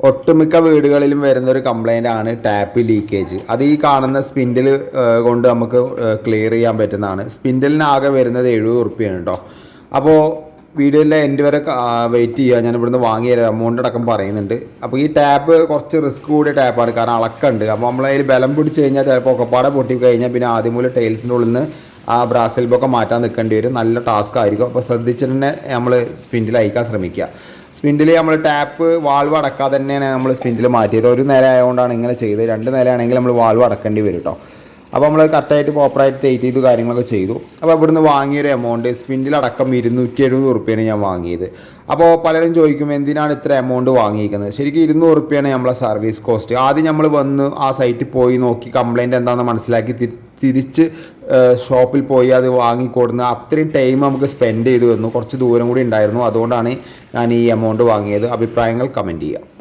ഒട്ടുമിക്ക വീടുകളിലും വരുന്നൊരു കംപ്ലൈൻ്റ് ആണ് ടാപ്പ് ലീക്കേജ്. അത് ഈ കാണുന്ന സ്പിൻഡിൽ കൊണ്ട് നമുക്ക് ക്ലിയർ ചെയ്യാൻ പറ്റുന്നതാണ്. സ്പിൻഡിലിനാകെ വരുന്നത് 70 റുപ്യാണ് കേട്ടോ. അപ്പോൾ വീഡിയോയിലെ എൻഡ് വരെ വെയിറ്റ് ചെയ്യുക. ഞാൻ ഇവിടുന്ന് വാങ്ങിയ എമൗണ്ട് അടക്കം പറയുന്നുണ്ട്. അപ്പോൾ ഈ ടാപ്പ് കുറച്ച് റിസ്ക് കൂടിയ ടാപ്പാണ്, കാരണം അളക്കുണ്ട്. അപ്പോൾ നമ്മളതിൽ ബലം പിടിച്ച് കഴിഞ്ഞാൽ ചിലപ്പോൾ ഒക്കെപ്പാടെ പൊട്ടി കഴിഞ്ഞാൽ പിന്നെ ആദ്യം മൂലം ടൈൽസിൻ്റെ ഉള്ളിൽ നിന്ന് ആ ബ്രാസെൽബൊക്കെ മാറ്റാൻ നിൽക്കേണ്ടി വരും. നല്ല ടാസ്ക് ആയിരിക്കും. അപ്പോൾ ശ്രദ്ധിച്ചിട്ട് തന്നെ നമ്മൾ സ്പിൻഡിൽ അയക്കാൻ ശ്രമിക്കുക. സ്പിൻഡിൽ നമ്മൾ ടാപ്പ് വാൾവ് അടക്കാതെ തന്നെയാണ് നമ്മൾ സ്പിൻഡിൽ മാറ്റിയത്. ഒരു നില ആയതുകൊണ്ടാണ് ഇങ്ങനെ ചെയ്തത്. 2 നിലയാണെങ്കിൽ നമ്മൾ വാൾവ് അടക്കേണ്ടി വരും കേട്ടോ. അപ്പോൾ നമ്മൾ കറക്റ്റായിട്ട് പ്രോപ്പറായിട്ട് ടൈറ്റ് ചെയ്ത് കാര്യങ്ങളൊക്കെ ചെയ്തു. അപ്പോൾ ഇവിടുന്ന് വാങ്ങിയൊരു എമൗണ്ട് സ്പിൻഡിലടക്കം 270 റുപ്യാണ് ഞാൻ വാങ്ങിയത്. അപ്പോൾ പലരും ചോദിക്കും എന്തിനാണ് ഇത്ര എമൗണ്ട് വാങ്ങിയിരിക്കുന്നത്. ശരിക്കും 200 റുപ്യാണ് നമ്മളെ സർവീസ് കോസ്റ്റ്. ആദ്യം നമ്മൾ വന്ന് ആ സൈറ്റിൽ പോയി നോക്കി കംപ്ലയിൻറ്റ് എന്താണെന്ന് മനസ്സിലാക്കി തിരിച്ച് ഷോപ്പിൽ പോയി അത് വാങ്ങിക്കൊടുന്ന് അത്രയും ടൈം നമുക്ക് സ്പെൻഡ് ചെയ്ത് വന്നു. കുറച്ച് ദൂരം കൂടി ഉണ്ടായിരുന്നു. അതുകൊണ്ടാണ് ഞാൻ ഈ എമൗണ്ട് വാങ്ങിയത്. അഭിപ്രായങ്ങൾ കമൻറ്റ് ചെയ്യുക.